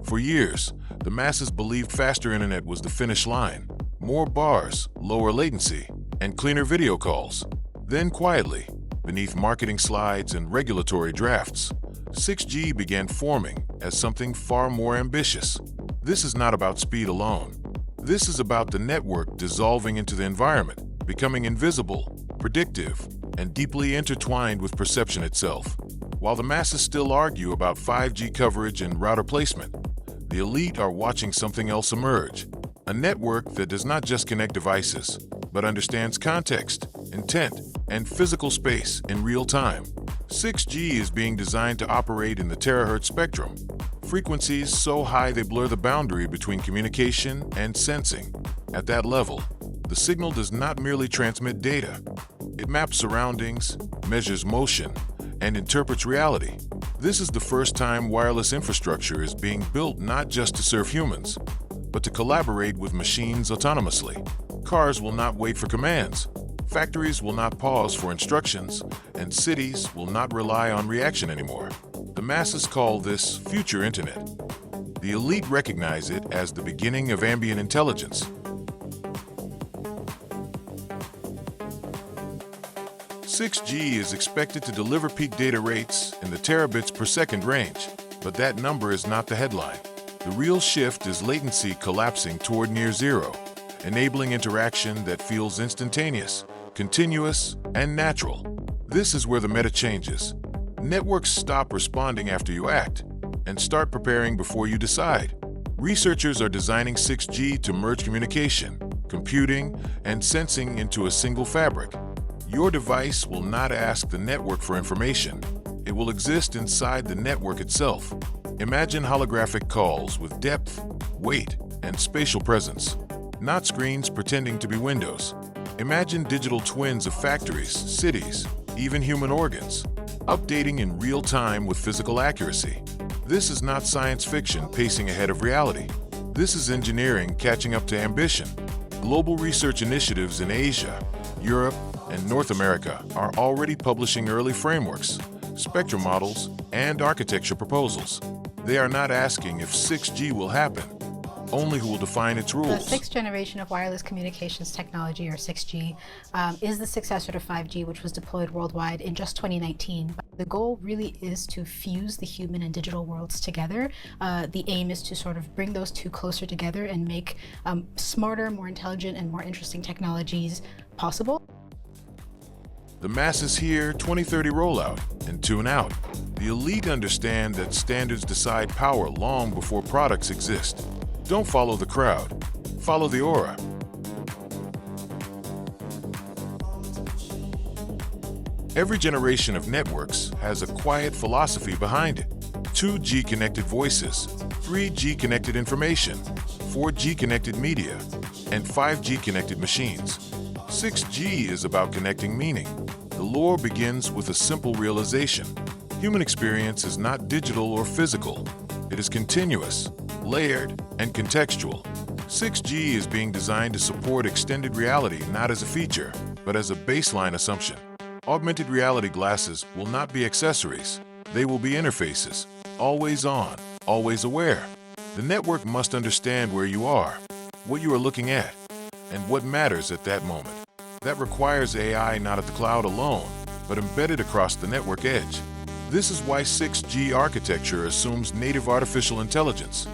For years, the masses believed faster internet was the finish line. More bars, lower latency, and cleaner video calls. Then quietly, beneath marketing slides and regulatory drafts, 6G began forming as something far more ambitious. This is not about speed alone. This is about the network dissolving into the environment, becoming invisible, predictive, and deeply intertwined with perception itself. While the masses still argue about 5G coverage and router placement, the elite are watching something else emerge. A network that does not just connect devices, but understands context, intent, and physical space in real time. 6G is being designed to operate in the terahertz spectrum, frequencies so high they blur the boundary between communication and sensing. At that level, the signal does not merely transmit data. It maps surroundings, measures motion, and interprets reality. This is the first time wireless infrastructure is being built not just to serve humans, but to collaborate with machines autonomously. Cars will not wait for commands, factories will not pause for instructions, and cities will not rely on reaction anymore. The masses call this future internet. The elite recognize it as the beginning of ambient intelligence. 6G is expected to deliver peak data rates in the terabits per second range, but that number is not the headline. The real shift is latency collapsing toward near zero, enabling interaction that feels instantaneous, continuous, and natural. This is where the meta changes. Networks stop responding after you act and start preparing before you decide. Researchers are designing 6G to merge communication, computing, and sensing into a single fabric. Your device will not ask the network for information. It will exist inside the network itself. Imagine holographic calls with depth, weight, and spatial presence, not screens pretending to be windows. Imagine digital twins of factories, cities, even human organs, updating in real time with physical accuracy. This is not science fiction pacing ahead of reality. This is engineering catching up to ambition. Global research initiatives in Asia, Europe, and North America are already publishing early frameworks, spectrum models, and architecture proposals. They are not asking if 6G will happen, only who will define its rules. The sixth generation of wireless communications technology, or 6G, is the successor to 5G, which was deployed worldwide in just 2019. The goal really is to fuse the human and digital worlds together. The aim is to sort of bring those two closer together and make smarter, more intelligent, and more interesting technologies possible. The masses hear 2030 rollout and tune out. The elite understand that standards decide power long before products exist. Don't follow the crowd, follow the aura. Every generation of networks has a quiet philosophy behind it. 2G connected voices, 3G connected information, 4G connected media, and 5G connected machines. 6G is about connecting meaning. The lore begins with a simple realization. Human experience is not digital or physical. It is continuous, layered, and contextual. 6G is being designed to support extended reality not as a feature, but as a baseline assumption. Augmented reality glasses will not be accessories. They will be interfaces, always on, always aware. The network must understand where you are, what you are looking at, and what matters at that moment. That requires AI not at the cloud alone, but embedded across the network edge. This is why 6G architecture assumes native artificial intelligence,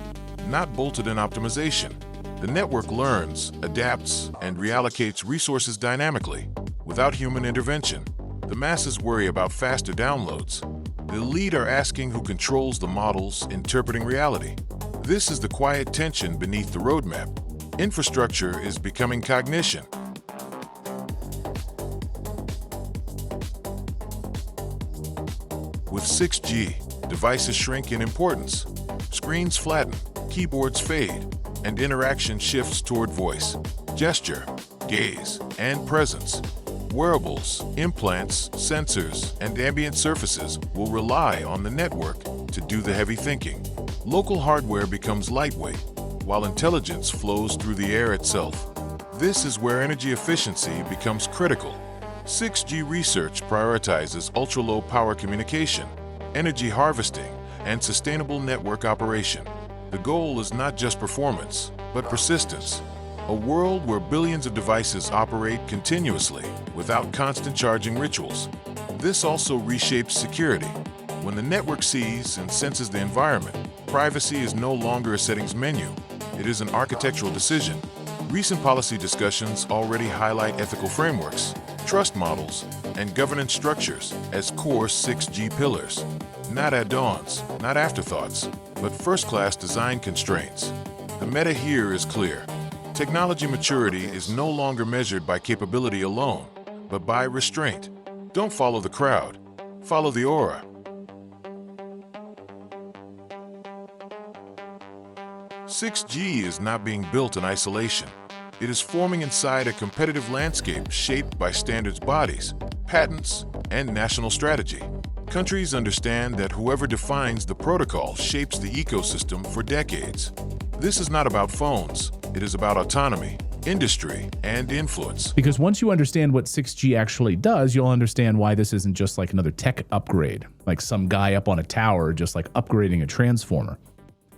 not bolted-in optimization. The network learns, adapts, and reallocates resources dynamically, without human intervention. The masses worry about faster downloads. The elite are asking who controls the models interpreting reality. This is the quiet tension beneath the roadmap. Infrastructure is becoming cognition. With 6G, devices shrink in importance. Screens flatten, keyboards fade, and interaction shifts toward voice, gesture, gaze, and presence. Wearables, implants, sensors, and ambient surfaces will rely on the network to do the heavy thinking. Local hardware becomes lightweight, while intelligence flows through the air itself. This is where energy efficiency becomes critical. 6G research prioritizes ultra-low power communication, energy harvesting, and sustainable network operation. The goal is not just performance, but persistence. A world where billions of devices operate continuously without constant charging rituals. This also reshapes security. When the network sees and senses the environment, privacy is no longer a settings menu. It is an architectural decision. Recent policy discussions already highlight ethical frameworks, trust models, and governance structures as core 6G pillars. Not add-ons, not afterthoughts, but first-class design constraints. The meta here is clear. Technology maturity is no longer measured by capability alone, but by restraint. Don't follow the crowd. Follow the aura. "6G is not being built in isolation. It is forming inside a competitive landscape shaped by standards bodies, patents, and national strategy. Countries understand that whoever defines the protocol shapes the ecosystem for decades. This is not about phones. It is about autonomy, industry, and influence." Because once you understand what 6G actually does, you'll understand why this isn't just like another tech upgrade, like some guy up on a tower just like upgrading a transformer.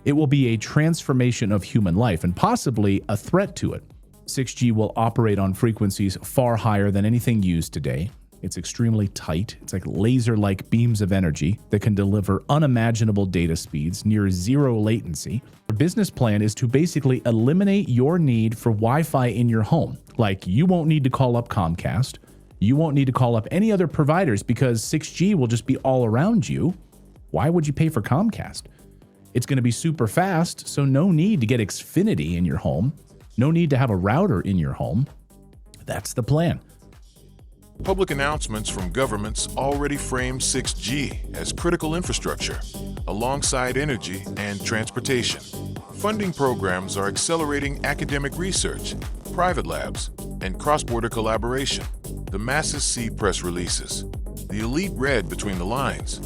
It will be a transformation of human life and possibly a threat to it. 6G will operate on frequencies far higher than anything used today. It's extremely tight. It's like laser-like beams of energy that can deliver unimaginable data speeds near zero latency. The business plan is to basically eliminate your need for Wi-Fi in your home. Like, you won't need to call up Comcast. You won't need to call up any other providers because 6G will just be all around you. Why would you pay for Comcast? It's going to be super fast, so no need to get Xfinity in your home. No need to have a router in your home. That's the plan. Public announcements from governments already frame 6G as critical infrastructure, alongside energy and transportation. Funding programs are accelerating academic research, private labs, and cross-border collaboration. The masses see press releases. The elite read between the lines.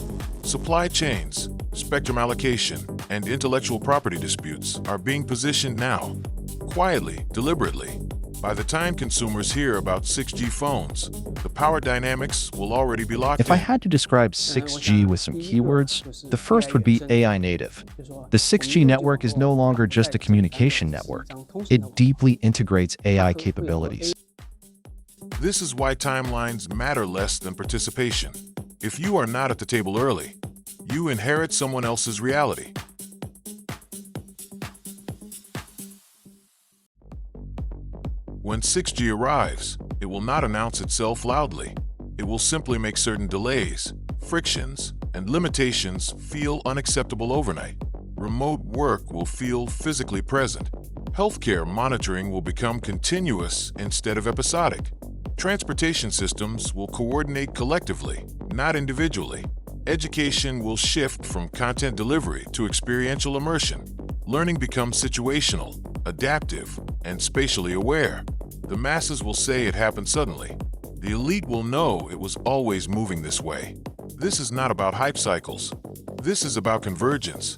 Supply chains, spectrum allocation, and intellectual property disputes are being positioned now, quietly, deliberately. By the time consumers hear about 6G phones, the power dynamics will already be locked in. If I had to describe 6G with some keywords, the first would be AI native. The 6G network is no longer just a communication network. It deeply integrates AI capabilities. This is why timelines matter less than participation. If you are not at the table early, you inherit someone else's reality. When 6G arrives, it will not announce itself loudly. It will simply make certain delays, frictions, and limitations feel unacceptable overnight. Remote work will feel physically present. Healthcare monitoring will become continuous instead of episodic. Transportation systems will coordinate collectively, not individually. Education will shift from content delivery to experiential immersion. Learning becomes situational, adaptive, and spatially aware. The masses will say it happened suddenly. The elite will know it was always moving this way. This is not about hype cycles. This is about convergence.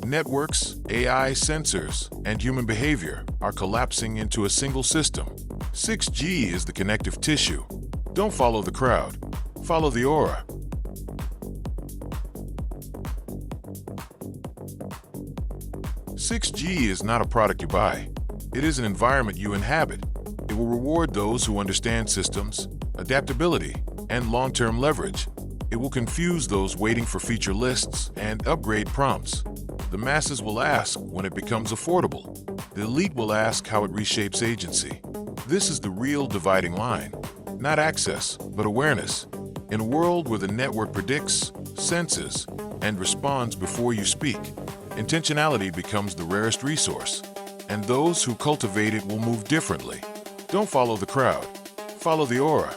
Networks, AI, sensors, and human behavior are collapsing into a single system. 6G is the connective tissue. Don't follow the crowd. Follow the aura. "6G is not a product you buy. It is an environment you inhabit. It will reward those who understand systems, adaptability, and long-term leverage. It will confuse those waiting for feature lists and upgrade prompts. The masses will ask when it becomes affordable. The elite will ask how it reshapes agency. This is the real dividing line. Not access, but awareness. In a world where the network predicts, senses, and responds before you speak, intentionality becomes the rarest resource, and those who cultivate it will move differently. Don't follow the crowd. Follow the aura.